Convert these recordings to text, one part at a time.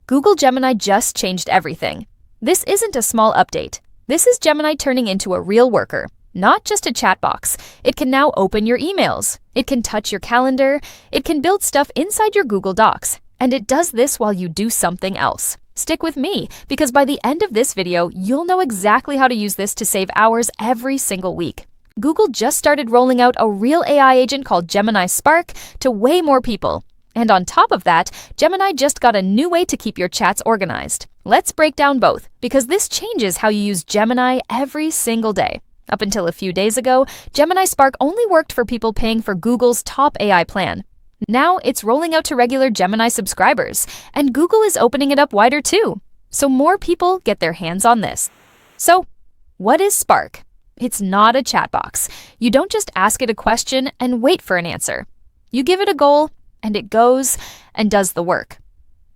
Google Gemini just changed everything. This isn't a small update. This is Gemini turning into a real worker, not just a chat box. It can now open your emails. It can touch your calendar. It can build stuff inside your Google Docs. And it does this while you do something else. Stick with me, because by the end of this video, you'll know exactly how to use this to save hours every single week. Google just started rolling out a real AI agent called Gemini Spark to way more people. And on top of that, Gemini just got a new way to keep your chats organized. Let's break down both, because this changes how you use Gemini every single day. Up until a few days ago, Gemini Spark only worked for people paying for Google's top AI plan. Now it's rolling out to regular Gemini subscribers, and Google is opening it up wider too, so more people get their hands on this. So, what is Spark? It's not a chat box. You don't just ask it a question and wait for an answer. You give it a goal, and it goes and does the work.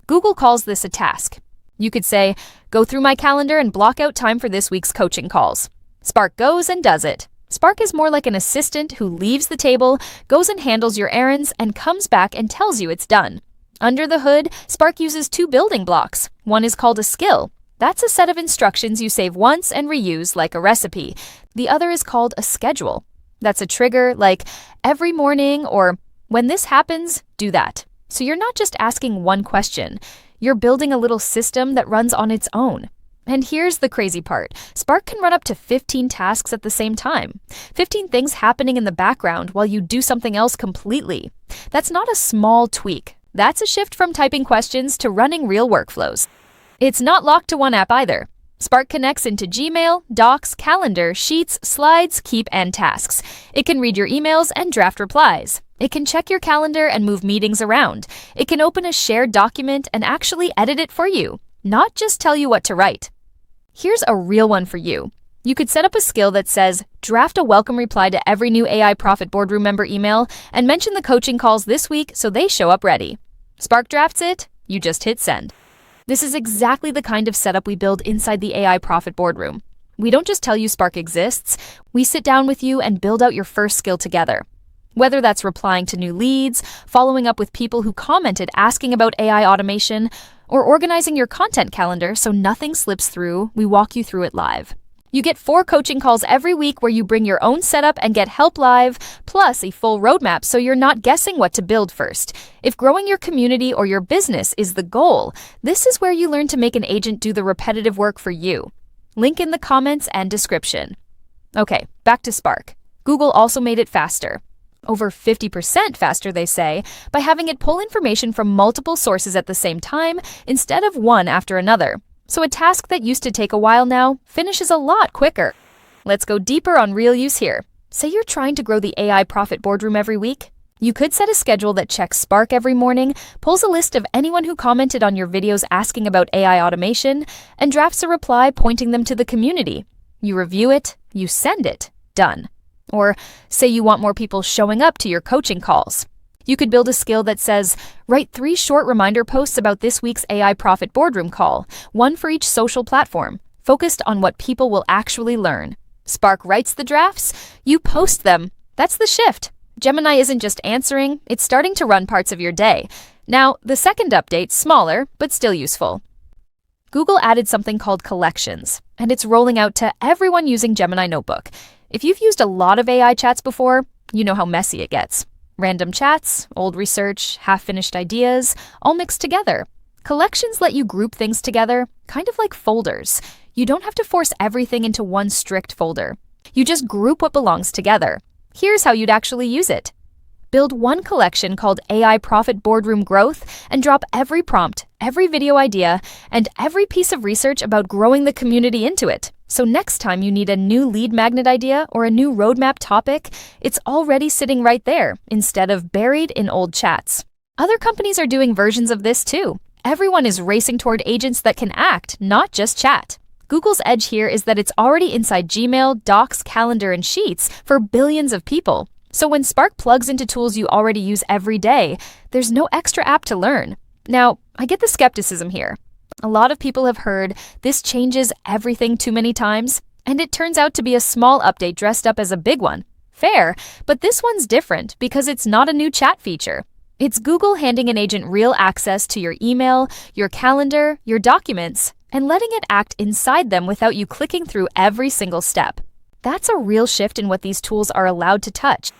Google calls this a task. You could say, go through my calendar and block out time for this week's coaching calls. Spark goes and does it. Spark is more like an assistant who leaves the table, goes and handles your errands, and comes back and tells you it's done. Under the hood, Spark uses two building blocks. One is called a skill. That's a set of instructions you save once and reuse like a recipe. The other is called a schedule. That's a trigger like every morning or when this happens, do that. So you're not just asking one question. You're building a little system that runs on its own. And here's the crazy part. Spark can run up to 15 tasks at the same time. 15 things happening in the background while you do something else completely. That's not a small tweak. That's a shift from typing questions to running real workflows. It's not locked to one app either. Spark connects into Gmail, Docs, Calendar, Sheets, Slides, Keep, and Tasks. It can read your emails and draft replies. It can check your calendar and move meetings around. It can open a shared document and actually edit it for you, not just tell you what to write. Here's a real one for you. You could set up a skill that says, draft a welcome reply to every new AI Profit Boardroom member email and mention the coaching calls this week so they show up ready. Spark drafts it, you just hit send. This is exactly the kind of setup we build inside the AI Profit Boardroom. We don't just tell you Spark exists, we sit down with you and build out your first skill together. Whether that's replying to new leads, following up with people who commented asking about AI automation, or organizing your content calendar so nothing slips through, we walk you through it live. You get 4 coaching calls every week where you bring your own setup and get help live, plus a full roadmap so you're not guessing what to build first. If growing your community or your business is the goal, this is where you learn to make an agent do the repetitive work for you. Link in the comments and description. Okay, back to Spark. Google also made it faster. Over 50% faster, they say, by having it pull information from multiple sources at the same time instead of one after another. So a task that used to take a while now finishes a lot quicker. Let's go deeper on real use here. Say you're trying to grow the AI Profit Boardroom every week. You could set a schedule that checks Spark every morning, pulls a list of anyone who commented on your videos asking about AI automation, and drafts a reply pointing them to the community. You review it, you send it, done. Or say you want more people showing up to your coaching calls. You could build a skill that says, write 3 short reminder posts about this week's AI Profit Boardroom call, one for each social platform, focused on what people will actually learn. Spark writes the drafts, you post them. That's the shift. Gemini isn't just answering, it's starting to run parts of your day. Now, the second update, smaller, but still useful. Google added something called collections, and it's rolling out to everyone using Gemini Notebook. If you've used a lot of AI chats before, you know how messy it gets. Random chats, old research, half-finished ideas, all mixed together. Collections let you group things together, kind of like folders. You don't have to force everything into one strict folder. You just group what belongs together. Here's how you'd actually use it. Build one collection called AI Profit Boardroom Growth and drop every prompt, every video idea, and every piece of research about growing the community into it. So next time you need a new lead magnet idea or a new roadmap topic, it's already sitting right there instead of buried in old chats. Other companies are doing versions of this too. Everyone is racing toward agents that can act, not just chat. Google's edge here is that it's already inside Gmail, Docs, Calendar, and Sheets for billions of people. So when Spark plugs into tools you already use every day, there's no extra app to learn. Now, I get the skepticism here. A lot of people have heard this changes everything too many times, and it turns out to be a small update dressed up as a big one. Fair, but this one's different because it's not a new chat feature. It's Google handing an agent real access to your email, your calendar, your documents, and letting it act inside them without you clicking through every single step. That's a real shift in what these tools are allowed to touch.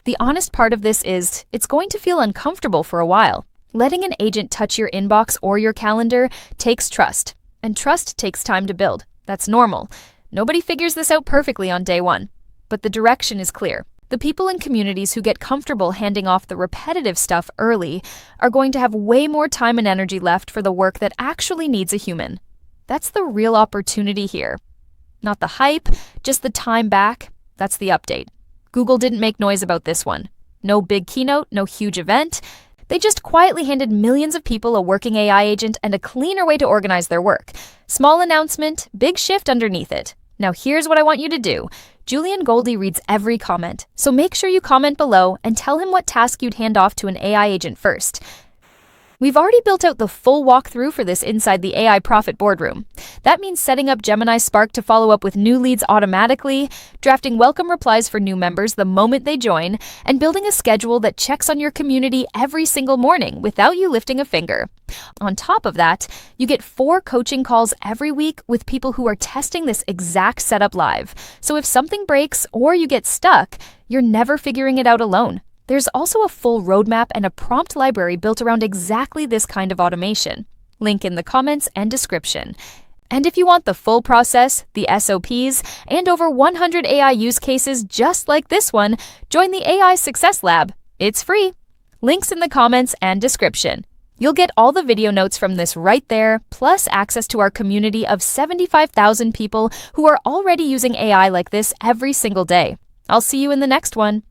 The honest part of this is, it's going to feel uncomfortable for a while. Letting an agent touch your inbox or your calendar takes trust, and trust takes time to build. That's normal. Nobody figures this out perfectly on day one. But the direction is clear. The people in communities who get comfortable handing off the repetitive stuff early are going to have way more time and energy left for the work that actually needs a human. That's the real opportunity here. Not the hype, just the time back. That's the update. Google didn't make noise about this one. No big keynote, no huge event. They just quietly handed millions of people a working AI agent and a cleaner way to organize their work. Small announcement, big shift underneath it. Now here's what I want you to do. Julian Goldie reads every comment, so make sure you comment below and tell him what task you'd hand off to an AI agent first. We've already built out the full walkthrough for this inside the AI Profit Boardroom. That means setting up Gemini Spark to follow up with new leads automatically, drafting welcome replies for new members the moment they join, and building a schedule that checks on your community every single morning without you lifting a finger. On top of that, you get 4 coaching calls every week with people who are testing this exact setup live. So if something breaks or you get stuck, you're never figuring it out alone. There's also a full roadmap and a prompt library built around exactly this kind of automation. Link in the comments and description. And if you want the full process, the SOPs, and over 100 AI use cases just like this one, join the AI Success Lab. It's free. Links in the comments and description. You'll get all the video notes from this right there, plus access to our community of 75,000 people who are already using AI like this every single day. I'll see you in the next one.